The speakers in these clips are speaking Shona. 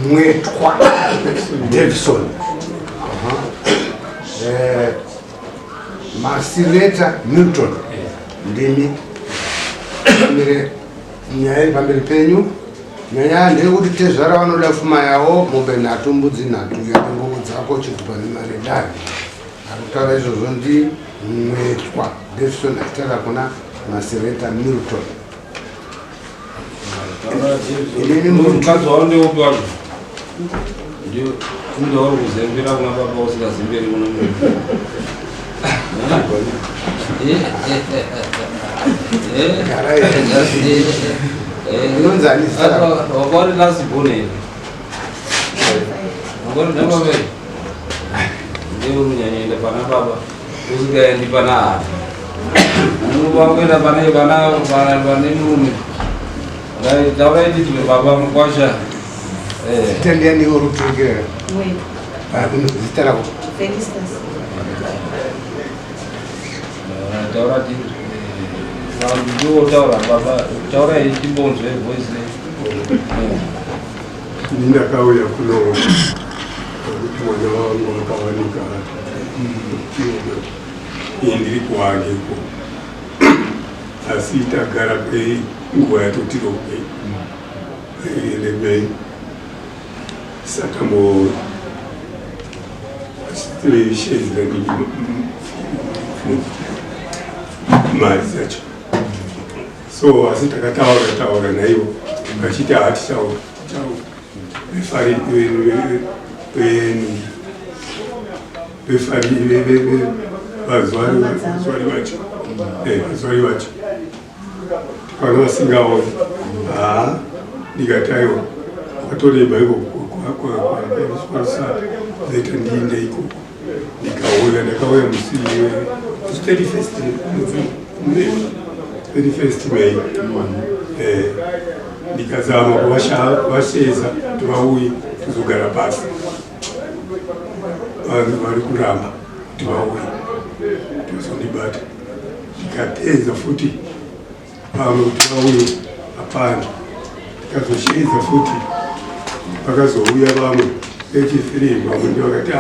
Mwetwa Davison. Marsileta Milton. Ndimi. Nyaya pamberi penyu. Nyaya ndekuti tezvara vanoda pfuma yawo mombe nhatu mbudzi nhatu yatengo dzako chikupa nemaredari. Akutaura izvozvo ndi Mwetwa Davison achitaura kuna Marsileta Milton. Ini mukadzi waro ndeupi wacho? Ndio wari kuzembera kuna baba usingazemberi kuna munhu. Wakori lasibone here. Wakori ndamaveri. Ndeo runyanyaenda pana baba. Usingaendi pana hati. Unokuenda pane murume. Taura iti tuve baba mukwasha. Zita ni urutugera. Zita lako. Felistas. Taura iti taura baba. Taura iti bonzo voice le. Ndakauya kuno mwana wangu akawanika indiri kuwageko asi tagara kwenguva yatotirokei lemei saka shezirani mari dzacho so asi takataura naivo vachiti hati taura vazwari vacho kana vasingaoni ndikataiwa kwatoreba ikokwaisa leta ndiinde ikoko ndikauya ndakauya musi 31st May ndikazama kuvasheza tivauye tizogara pasi vanhu vari kuramba kuti vauye tizondibata ndikapedza futi vamwe kuti vauye hapana ndikazoshedza futi vakazouya vamwe vechifirei vamwe ndivakati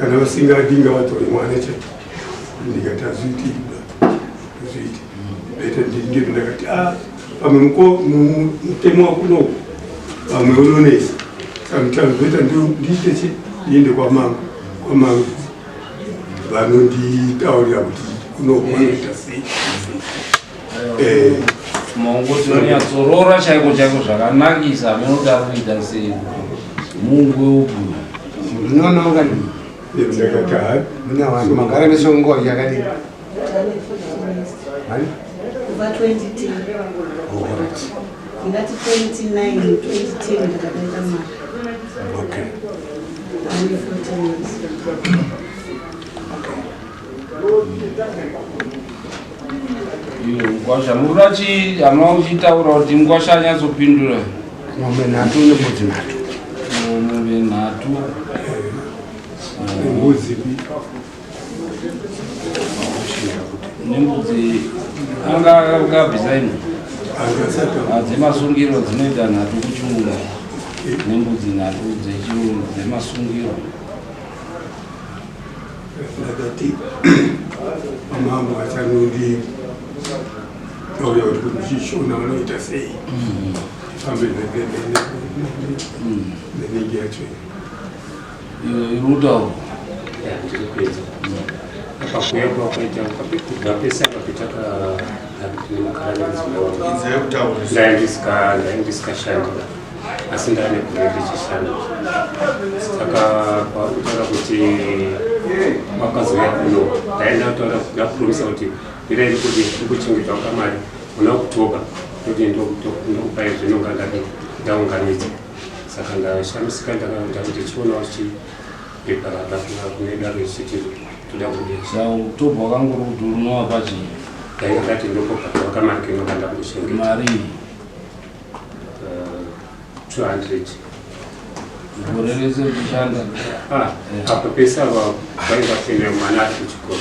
kana vasingadi ngavatore mwana chete ndikati azviiti azviiti beta ndiri ndakati pamwe mutemo wakuno pamwe unonesa sometimes beta ndiite ndiende kwamangu vanonditaurira kuti kunoita sei mongoti nonyatzorora chaiko zvakanakisa minodaroita sei mungwe upi Ndinonoka ndakati muna vanhu magara nesongo yakadini. Over 2010. Ngati 29, 2010 ndakadaita mari. Okay. Only 14 years. Mkwasha murachi ama uchitaura kuti mkwasha anyatsopindura Mombe nhatu nembudzi nhatu. mombe nhatu mbudzi nembudzi angabhizaini dzemasungiro dzinoita nhatu kuchunga nembudzi nhatu dzemasungiro ndakati mambo achanodi auya kuti kuchishona vanoita sei fambe nenenge yacho irutauro akakuyakuwa kuita kubva pesa pakitaka ndaindisikashanda asi ndane kure ndichishanda saka kwakutaura kuti wakazoya kuno ndapromisa kuti ndirairi kuti ndikuchingidzwa kamari muna kutoka kuti ndokupai zvinonga ndaunganidza saka ndashamisika ndakaita kuti chionawo chipeparapa kune daro ichiti toda kudesa utobva wakangori kuti unowa pachii ndaingati ndokobva wakamari kenokanda kushengeta mari 200 gore rese kushanda apa pesa vainga kuenda mwana ari kuchikoro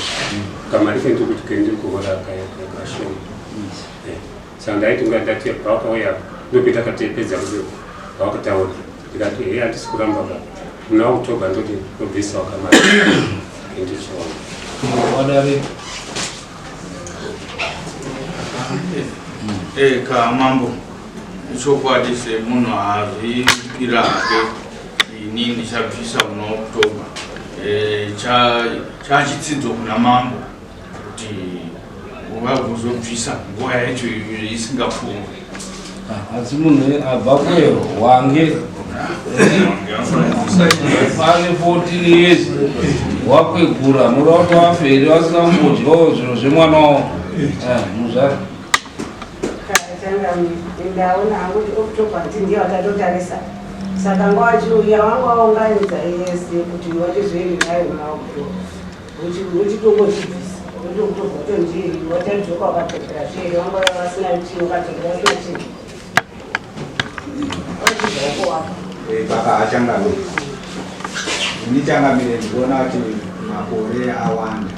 kamari kendi kuti kendi kuhora yakashoma saka ndaiti ngatati vakauya ndopita katepedza rudo wakataura ndikati hei hatisi kuramba ba muna October ndoti nobvisa wakamara endichiona wadare ka mambo chokwadi semunhu azvipira hake ini ndichabvisa muna October chachidzidzo kuna mambo kuti vagozobvisa nguva yacho isingapfumi asi munhu abva kwero wange pane 14 years wakwegura murauto waferi wasingambodyawo zviro zvemwana wavo muzvara ndaona hangu kuti October ndiye wakatotarisa saka nguva wachiuya wanga waunganidza ese kuti wachizoiri nayo muna October uchitongochibvisa kuti October tonjiri watadzoka wakatokera zviri wanga vasina chii wakatokera sina chii baba achangamire ndichangamire ndikuona kuti makore awanda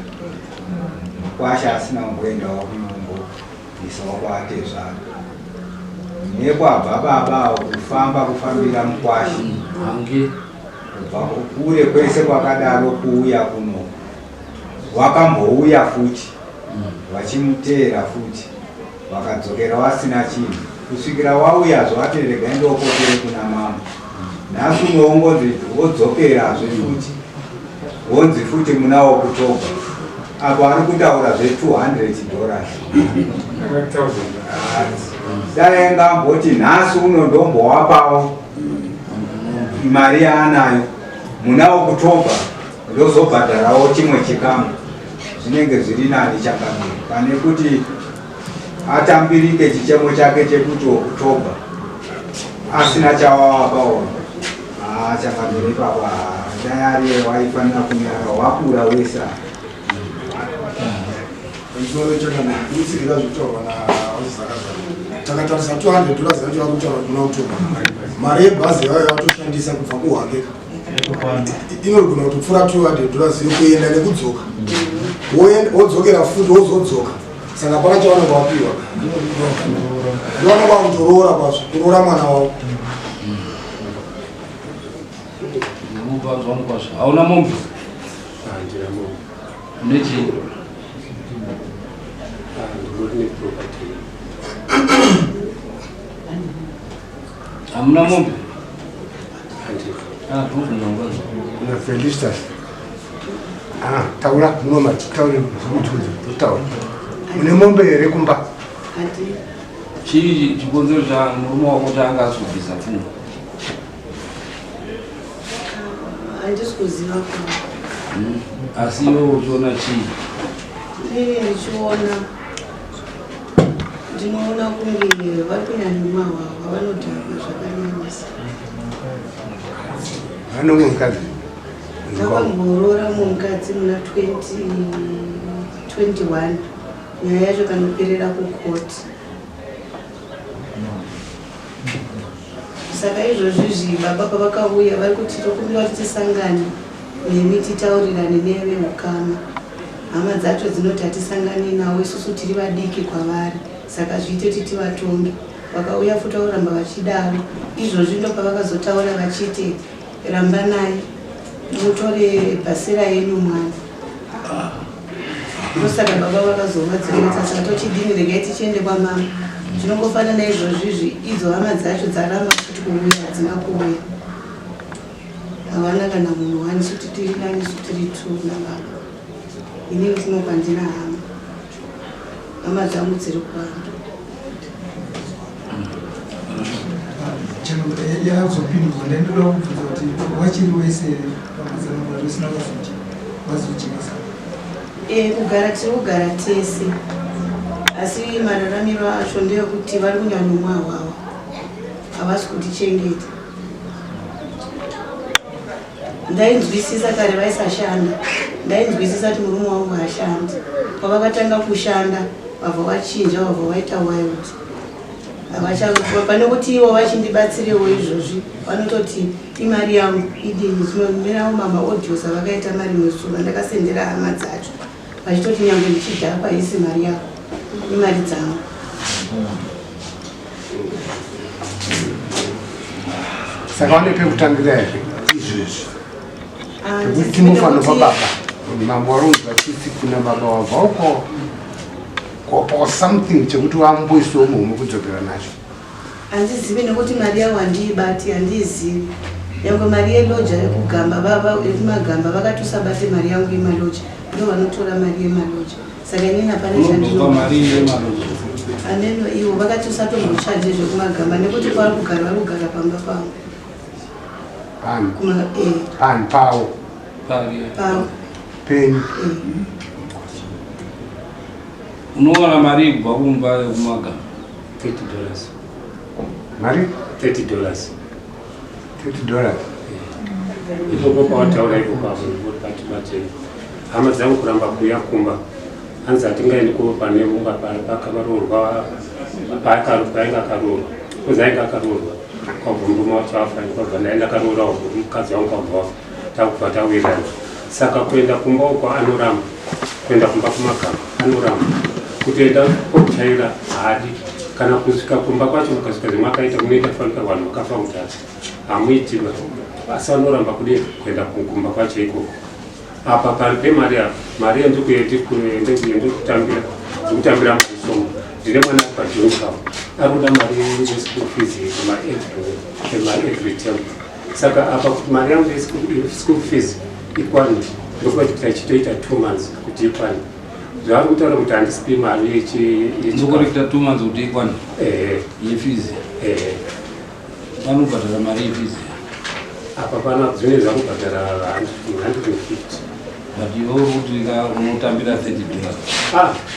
kwasha asina kumboendawo kunyombo isawo kwate zvaro nekwabva baba kufambira mukwashi hange kubva kure kwese kwakadaro kuuya kuno wakambouya futi vachimuteera futi wakadzokera wasina chinhu kusvikira wauya zvawaterega endokotere kuna mama nhasi unoongonzi wodzokerazve futi wonzi futi muna October apo ari kutaura $200 dai ngamboti nhasi unondombowapawo mari yaanayo muna October ndozobhadharawo chimwe chikamu zvinenge zviri nani chakamira pane kuti atambirike chichemo chake chekuti October asina chawawapawo chakamira ipapa dayari waifanira kunyara wakura wese takatarisa $200 zacho wakutaura kuna October mari yebhazi yayo watoshandisa kubva kuhake inogona kutopfuura $200 yokuenda nekudzoka wodzokera futi wozodzoka saka pana chavanenge wapiwa ndovanenge vakutoroora kwazvo kuroora mwana wavo mupanzwa mukwazvo hauna mombe handina mombe nechii ndingori neproperty hamuna mombe handina kuna Felistas taura munomati taure zvekutudza totaura mune mombe here kumba chii chikonzero chamurume wako chaanga azobvisa pfungwa handisi kuziva kwa asi iwe uchiona chii ndinenge ndichiona ndinoona kunge vari kunyanyuma wavo vanodhakwa zvakanyanyisa vanomwe mukadzi vakamboroora mukadzi muna 2021 nyaya yacho kanoperera kukoti saka izvozvizvi baba pavakauya vari kuti tokumbiwa kuti tisangane nemi titaurirane neveukama hama dzacho dzinoti hatisangane nawo isusu tiri vadiki kwavari saka zviite kuti tivatonge vakauya futi vauramba vachidaro izvozvi ndo pavakazotaura vachiti ramba naye mutore bhasira yenyu mwana ndosaka baba vakazovadzireta saka tochidini regai tichiende kwamama zvinongofanana izvozvizvi idzo hama dzacho dzaramba kuti kuuya hadzina kuuya havana kana munhu wani suti tiri nani sutiri tu nababa inini kuno kwandina hama dzangu dziri kwanda yazopindwa ndaindoda kubvunza kuti wachiri wese pamazano risina vazochekesa kugara tiri kugara tese asi mararamiro acho ndeyekuti vari kunyanyomwa hwavo havasi kutichengeta ndainzwisisa kare vaisashanda ndainzwisisa kuti murume wangu haashandi pavakatanga kushanda vabva vachinja vabva vaita wild pane kuti ivo vachindibatsirewo izvozvi vanototi imari yangu idini zvinoneravo mama odhiosa vakaita mari mesura ndakasendera hama dzacho vachitoti nyange ndichidhakwa isi mari yako imari dzangu saka vane pekutangira here izvezvi pekuti mufano pababa mambo varunzi vachiti kuna baba wabva uko kopa something chekuti vamboisiwo muhumo kudzokera nacho. Handizivi nekuti mari yavo handiibati, handiizivi. Yange mari yeloja yekugamba baba yekumagamba vakatusabate mari yangu yemaloja, ndo vanotora mari yemaloja. Saka inini hapana chandinopa. Aneno ivo vakatusatombochaje zvekumagamba nekuti vari kugara pamba pavo. Pani pavo. Pavo. Penyu. Unowana mari kubva kumba yekumagamba $30. Mari? $30. $30. Ipopo pawataura ipopo pati bate hama dzangu kuramba kuya kumba hanzi hatingaendi kuvo pane mumba pakaroorwa painga akaroorwa kuzainga akaroorwa kwabva murume wacho afa kwabva ndaenda akaroora mukadzi wangu kwabva wafa takubva tawirana. Saka kuenda kumba uko anoramba, kuenda kumba kumagamba anoramba, kutoenda kokuchaira haadi, kana kusvika kumba kwacho mukasvika zvemakaita kunoita fanika vanhu vakafa mutatu hamuitiba, asi anoramba kudii kuenda kumba kwacho ikoko. Apa pari pemari apa, mari yendokutambira mari shoma. Ndine mwana ari paJohntown, arikuda mari yeschool fees yemari every term. Saka apa kuti mari yangu yeschool fees ikwani, ndokuva kuti tichitoita 2 months kuti ikwani. Zvari kutaura kuti handisipi mari yechi-Ndokureketa 2 months kuti ikwani? Yefees? Vanobhadhara mari yefees? Apa pana zvine zvakubhadhara 150. But you kuti unotambira $30.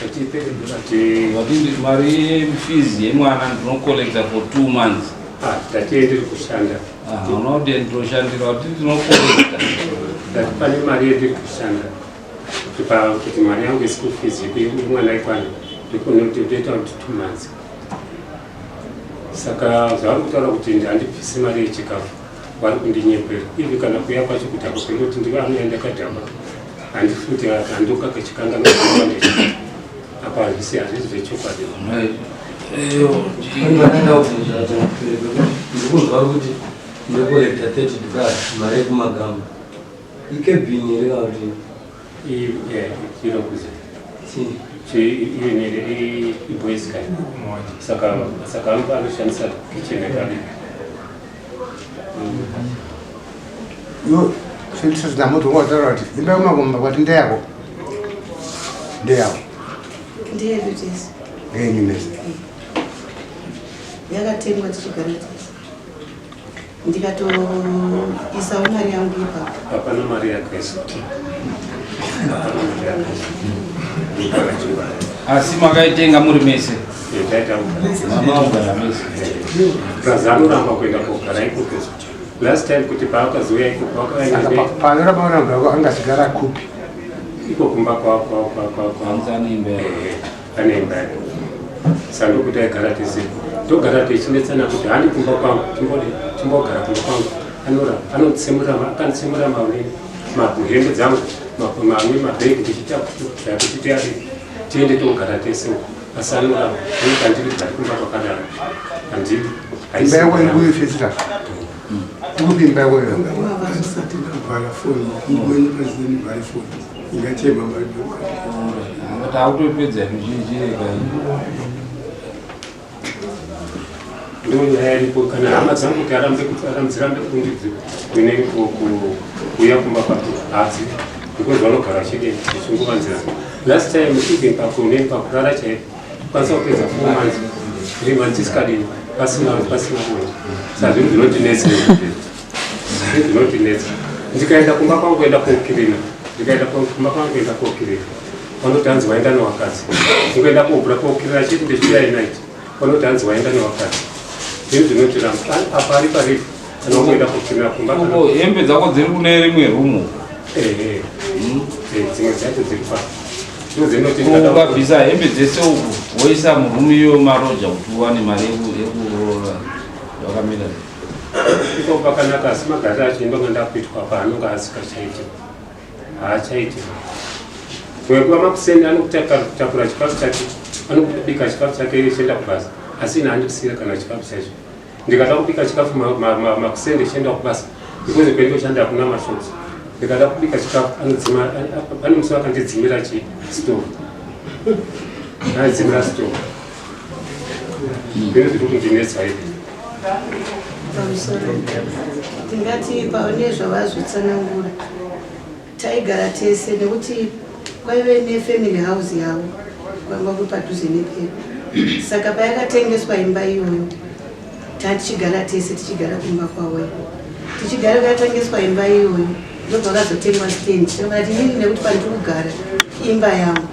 Kuti $30. Vatindi mari fees yemwana ndinokollecta for 2 months. Tatienderi kushanda. Unode ndoshandira kuti ndinokollecta. Tati pane mari yendiri kushanda. Kuti mari yangu yeschool fees yemwana ikwani ndinotoita kuti 2 months. Saka zvari kutaura kuti handipisi mari yechikafu. Vari kundinyepera. Ivi kana kuya kwacho kuti akupenda kuti ndivanoenda kadhamba. Handifuti handokaka chikanganwa apa handisi zvechokwadi. Ndikunzwa kuti ndokolekta $30 mari yekumagamba ikebhini here kana kuti inokuza iboys guy. Saka anoshandisa kitchen yakadi. Sendisa zinamoto ngotaura kuti imba yemagamba kwati ndeyako. Ndeyako. Ndiyedu tese. Ngenyu nese. Yakatengwa tichigara tese. Ndikatoisawo mari yangu ipapo. Hapana mari yaKristu. Asi makaitenga muri mese? Mamaugara mese. Kazanoramba kuenda kogara ikoko. Last time kuti paakazuya ikoko panoramba angasigara kupi iko kumba kwa ane imba yake. Saka ndokuti aigara tese togara techinetsana kuti handi kumba kwangu timbogara kumba kwangu akanditsemura hembe dzangu mamwe mabhegi tichita kuti tiende togara tese. Asi anoramba nekuti handiri gari kumba kwakadaro handiri. Imba yako irikuyifesita ukupi imba yako iyo ingachema madoka kuti hautopedza mizhinji ndonyaya iripo kana hama dzangu kuti aramdzirambe kuine kuuya kumba kwake asi because vanogara chete zvichingovanzira. Last time even pakurara chaipo kwanisa kupedza 4 months 3 months tisikadini pasina kuenda. Saka zvinhu zvinotinetsa ndikaenda kumba kwangu kuenda kokirina vanoti hanzi waenda newakadzi. Ndikaenda kobhura kokirira chiti ndechiyai night vanoti hanzi waenda newakadzi. Zvinhu zvinotiramba apa ari paripo kana kuenda kokirira kumba. Hembe dzako dziri kune rimwe rumu? Dzimwe dzacho dziri pa ukabvisa hembe dzese uku woisa murumu iyo maroja kuti uwane mari yekuroora yakamira iko pakanaka. Asi magariro acho indonga ndakuitwa paanonge asikachaiti haachaiti wekuva makuseni anokutakura chikafu chake anokubika chikafu chake chienda kubasa asi ina handikusiya kana chikafu chacho ndikada kubika chikafu makusende chienda kubasa because kwenye chanda kuna mashots ndikada kubika chikafu anodzima pane musi wakandidzimira stove nadzimira stove ndine zviri kundinetsa hivi pamusoro tingati paone zvavazvitsanangura taigara tese nekuti kwaive nefamily house yavo kwanga kuri padhuze nepepa saka payakatengeswa imba iyoyo tatichigara tese tichigara kumba kwawo tichigara katengeswa imba iyoyo ndobva kazotengwa stand tikati nini nekuti pandiri kugara imba yangu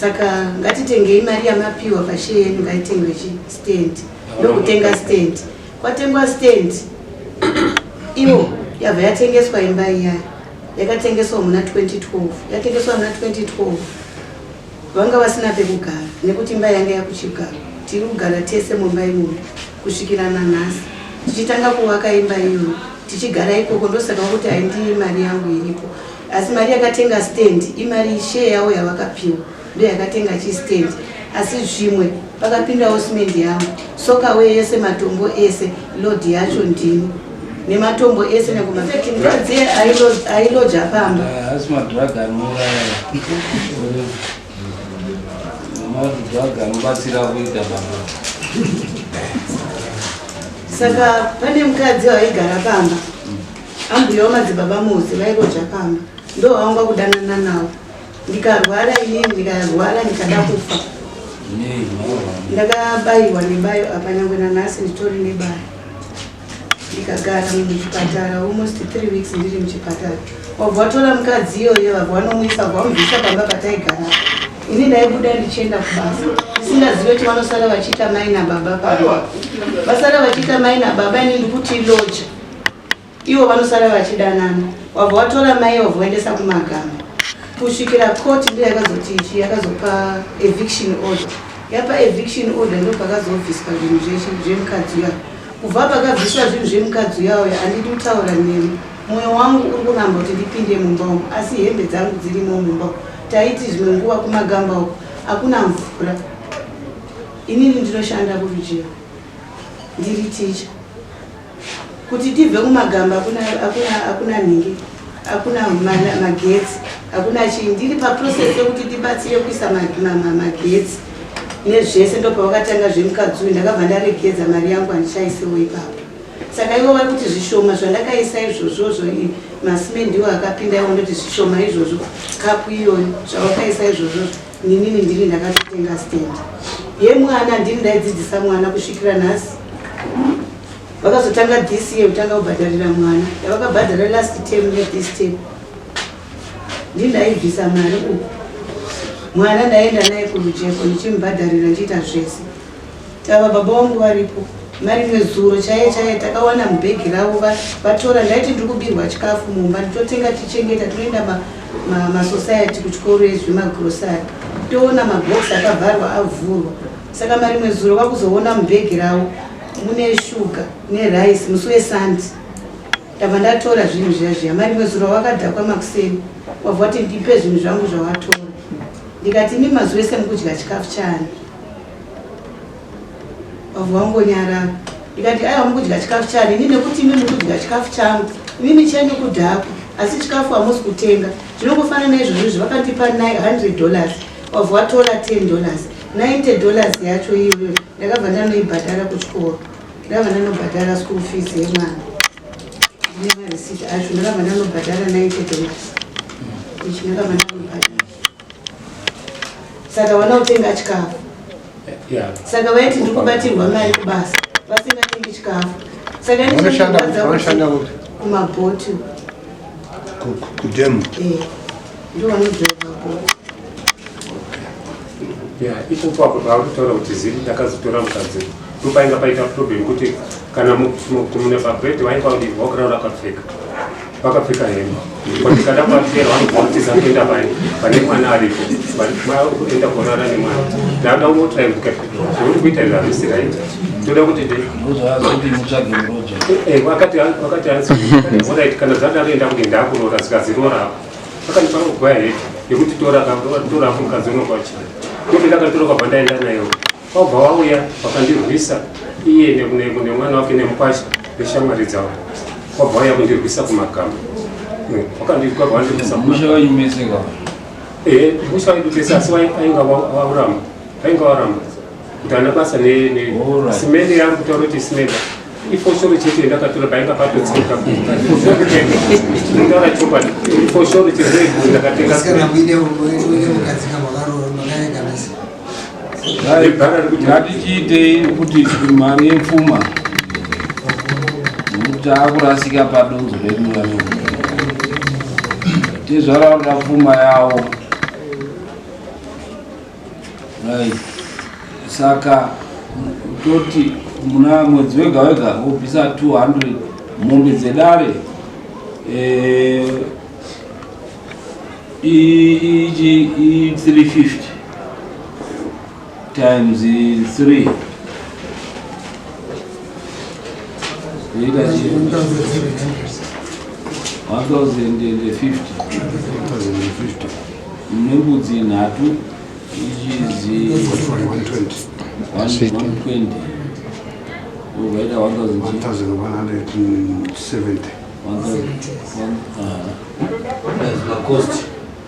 saka ngatitengei mari yamapiwa pashe yenu ngaitengwe stand ndokutenga stand kwatengwa stand iwo yabva yatengeswa imba iya yakatengeswa muna 2012 yatengeswa muna 2012 vanga vasina pekugara nekuti imba yanga yakuchigara tiri kugara tese mumba imomo kusvikira nanhasi tichitanga kuvaka imba iyoyo tichigara ikoko ndosaka kuti haindi mari yangu iripo asi mari yakatenga stand imari share yawo yavakapiwa ndo yakatenga chistand asi zvimwe pakapindawo simendi yangu sokawe yese matombo ese lodi yacho ndini nematombo ese nekumafekimukadzi ailoja pamba asi madhiraga anouraya madhiraga anobatsira kuita baba saka pane mukadzi waigara pamba ambuyawo madzibaba mose vailoja pamba ndo vaunga kudanana nawo ndikarwara inini ndikarwara ndikada kufa ndakabayiwa nebayo apa nyangwe nanhasi nditori nebayo ndikagara muchipatara almost 3 weeks ndiri muchipatara wabva watora mukadzi iyoyo vabva vanomuisa vamubvisa pamba pataigara ini ndaibuda ndichienda kubasa ndisingazivi kuti vanosara vachiita mai nababa pamba vasara vachiita mai nababa ini ndikuti loja ivo vanosara vachidanana wabva watora mai wabva waendesa kumagama kusvikira court ndiyo yakazoti ichi yakazopa eviction order yapa eviction order ndo pakazobviswa zvinhu zveshe zvemukadzi yawo kubva pakabviswa zvinhu zvemukadzi yawo handidi kutaura nemi mwoyo wangu uri kuramba kuti ndipinde mumba umu asi hembe dzangu dzirimo mumba umu taiti zvimwe nguva kumagamba uku hakuna mvura inini ndinoshanda kurujeo ndiri ticha kuti tibve kumagamba hakuna nhingi hakuna magetsi hakuna chii ndiri paprocess yekuti tibatsire kuisa magetsi nezvese ndo pavakatanga zvemukadzi uyu ndakabva ndaregedza mari yangu handichaisewo ipapo saka ivo vari kuti zvishoma zvandakaisa izvozvozvo masimendiwo akapinda ivo ndoti zvishoma izvozvo kapu iyoyo zvavakaisa izvozvozvo ninini ndiri ndakatotenga stand yemwana ndiri ndaidzidzisa mwana kusvikira nhasi vakazotanga this year kutanga kubhadharira mwana yavakabhadhara last term nethis term ndiri ndaibvisa mari uku mwana ndaenda naye kurujeko ndichimubhadharira ndichiita zvese ava baba vangu varipo mari nezuro chaiye chaiye takawana mubhegi ravo vatora ndaiti ndiri kubirwa chikafu mumba nditotenga tichengeta toenda masociety kuchikoro ezvemagrosari toona mabhoksi akavharwa avhurwa saka mari mwezuro vakuzoona mubhegi ravo mune shuga neraisi musi wesandi ndabva ndatora zvinhu zviya mari mwezuro vakadhakwa makuseni wabva kuti ndipe zvinhu zvangu zvavatora ndikati imi mazuva ese mukudya chikafu chani wabva wangonyarara ndikati aiwa mukudya chikafu chani ini nekuti imi mukudya chikafu changu imimi chenyu kudhakwa asi chikafu hamusi kutenga zvinongofanana izvozvo vakandipa $100 wabva watora $10 $90 yacho iyoyo ndakabva ndanoibhadhara kuchikoro ndakabva ndanobhadhara school fees yemwana ine marisiti acho ndakabva ndanobhadhara $90 ichi ndakabva ndanobhadhara saka vana kutenga chikafu saka vaiti ndiri kubatirwa mari kubasa vasingatengi chikafu saka ndinoshanda kuti kumabhoti kudhemu ndo vanodhova bhoti ipopo apo paakutaura kuti ziri ndakazotora mukadzi ndopainga paita problem kuti kana mune pabred wainga udirwa wakana vakapfeka vakapfeka hembe kwatikada kwapera vanobvautiza kuenda pane mwana aripo enda korara nemwana ndada kungotraibuka zvouri kuita zvarisi right toda kuti wakati anziit kana dzadaroenda kuti ndakurora zikazirora akandipara kugwaya heti yekuti tora mukadzi unokwachi ndoke ndakatora kwabva ndaenda nayo wabva wauya wakandirwisa iye nemwana wake nemukwasha neshamwari dzavo wabva wauya kundirwisa kumagama wakandirwisa musha wanyumeseka musha waidutesa asi ainga waramba kuti ana basa nesimende yari kutaura kuti simende ifoshoro chete ndakatora painga patotsika ndingaura chokwadi ifoshoro chete ndakatenga ngatichiitei kuti mari yepfuma takurasika padonzo redu rano tezvaraura pfuma yavo right. Saka toti muna mwedzi wega wega wobvisa 200 mombe dzedare ichi 350 times 3 ita 1050 nembudzi nhatu ichizi 120 uvaita 1170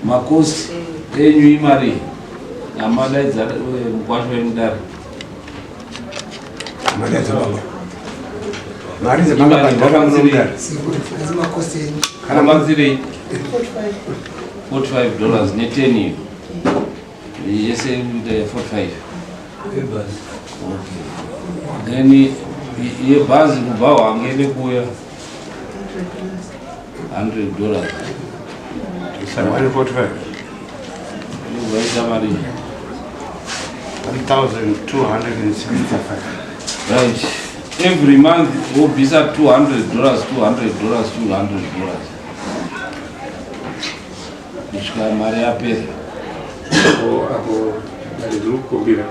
makosti enyu imari amadaidza mukwasho wemudare mari dzemakamudare kanamanzirei $45 ne10 yese 45 then yebhazi kubva wangene kuya $100 uvaita mari 1275 right. Every month wobvisa $200 kusvika mari yapera apo ndiri kukumbira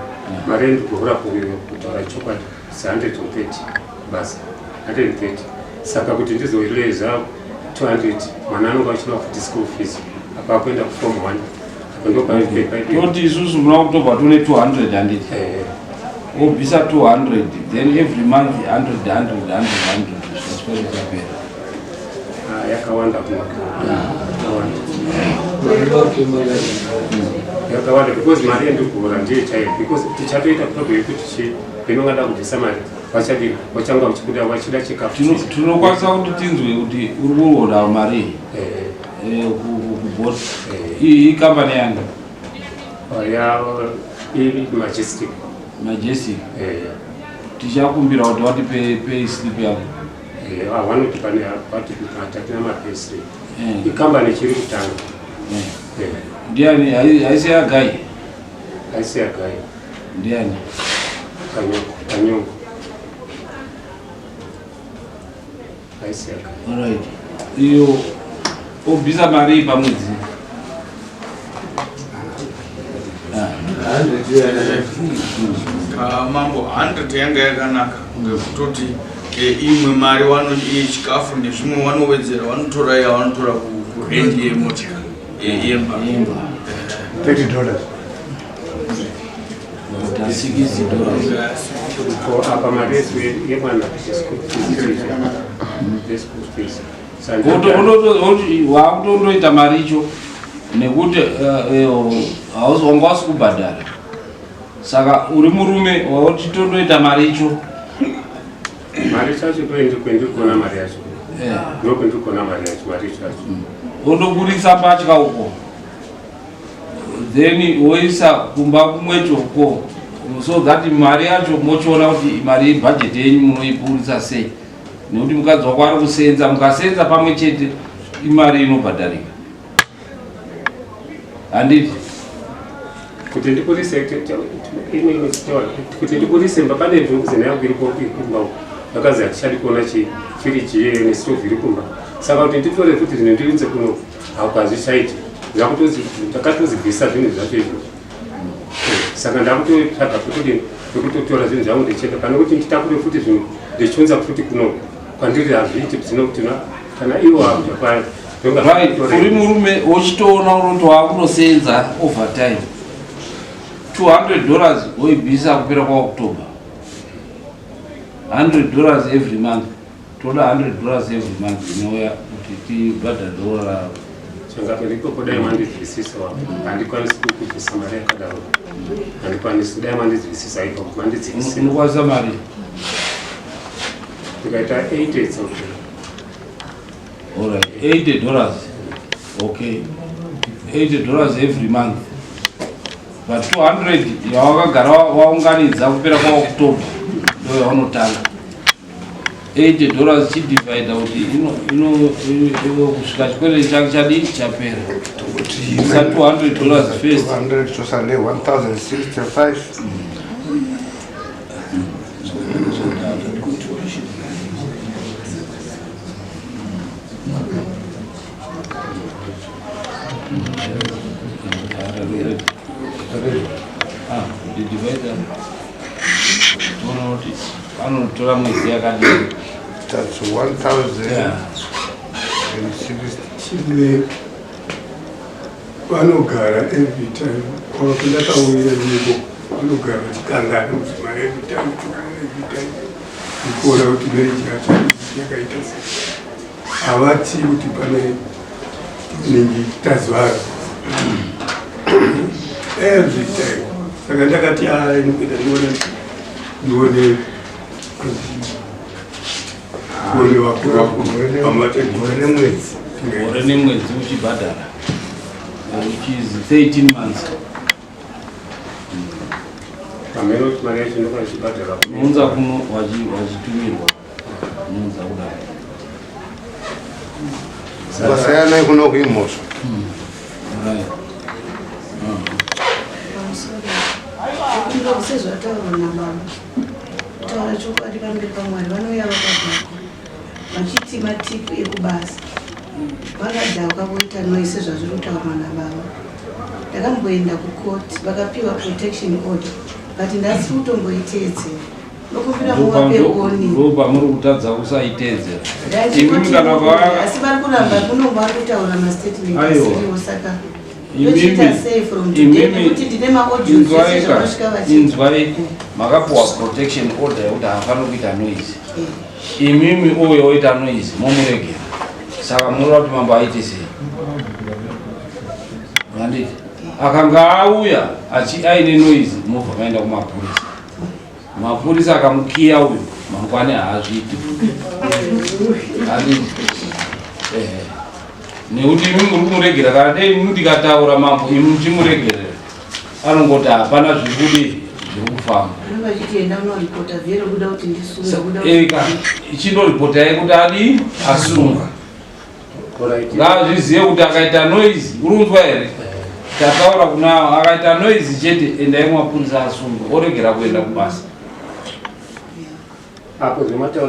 mari endikuhura kutaura chokwadi 130 basi 130 saka kuti ndizoireza 200 mwana anonga achinowa futi school fees apa akuenda kuform 1 toti isusu muna kutobva tune 200 handiti wobvisa 200 then every month 100 zvasipera yakawanda yakawanda because mari yandikuhura ndiye chaiyo because tichatoita problem yekuti penongada kubvisa mari vachadii vachanga uchikuda vachida chikafu tinokwanisa kuti tinzwe kuti uri kuhoda mari kubhoti iyi ikambani yanga majestic tichakumbira kuti vatipe pay slip yavo vanoti pane tatina mapay slip ikambani chiri kutanga ndiani haisi yagai ndiani kanyongo haisi yagai alright iyo obvisa mari pamwedzi mambo 100 yanga yakanaka ngekutoti imwe mari chikafu nezvimwe vanowedzera vanotora yavanotora kurendi yemotika yemba $30 apa maresu yemwana wakutondoita mari icho nekuti wanga wasi kubhadhara saka uri murume wautitondoita mari icho mari chacho kwendirikona mari yacho ndokwendirikona mari yacho mari chacho ondoburisa mbatya uko then woisa kumba kumwechoko so that mari yacho mochiona kuti mari yebhajeti yenyu munoipurisa sei nekuti mukadzi wako ari kusenza mukasenza pamwe chete imari inobhadharika handiti kuti ndiburise mba pane zvokuzina yangu iri kumba akazi hatichadi kuona chifiriji nesitovu iri kumba saka kuti nditore kuti zvino ndirinze kuno haukazvichaiti takatozibvisa zvinhu zvacho izvo saka ndakutotsvaga kuti ndikutotora zvinhu zvangu ndichenda pane kuti nditakure futi zvinhu ndichiunza futi kuno kwandiri hazviiti zvino kuti kana iwo havzvakwaya uri murume uchitoona unoti wakunosenza overtime $200 woibvisa kupera kwaOctober. $100 every month. Toda $100 every month inouya kuti tibhadhare changapeleko kudai mandizwisisa wapo handikwanisi kubvisa mari yakadaro handikwanisi kudai mandizwisisa iko mandidzikisa unokwanisa mari tikaita 80 something. Alright, $80. Okay, $80 every month. But 200 yawakagara waunganidza kupera kwaOctober ndo yaunotanga. $80 chidivide kuti kusvika chikwere chake chadii chapera. Sa $200 first. 200 tosale 1065. The divider. Anotora mwezi yakadini. That's 1060. Chimwe vanogara every time kwakunda tauyira nyimbo vanogara vachikangana kuti mari every time kuona kuti mereji yacho yakaita sei havati kuti pane ningi tazwara every time saka ndakati inokuita ndione Gore nemwedzi uchibhadhara, which is 13 months. Unza kuno wachitumirwa. Unza kudai. Basayana kuno kuimoso. Right. Kundo kusezvataurwa nababa. Kutaura chokwadi pamberi paMwari vanouya vakadhakwa. Vachiti matipu ekubasa. Vakadhakwa voita noise zvazviri kutaurwa nababa. Ndakamboenda kukoti vakapiwa protection order. But ndasi kutomboiteedzera. Nokumbira muvape oni. Ndo pamuri kutadza kusaiteedzera. Asi vari kuramba kunongwa vari kutaura mastatement asiriwo saka inzwai makapuwa protection order yekuti hafani kuita noise. Imimi uyo oita noise momuregera. Saka munoda kuti mambo aite sei. Manditi akanga auya aine noise movha maenda kumapurisa. Mapurisa akamukiya uyu mangwani haazviti. Nekuti imi muri kumuregera kana dei ndikataura mambo imi muchimuregerera anongoti hapana zviri kufamba. Ichindoripota yekuti adi asunga. Ngazvizive kuti akaita noise urunzwa here. Tataura kunao akaita noise chete endai mapurisa asunga oregera kuenda kubasa. Apo zvemataura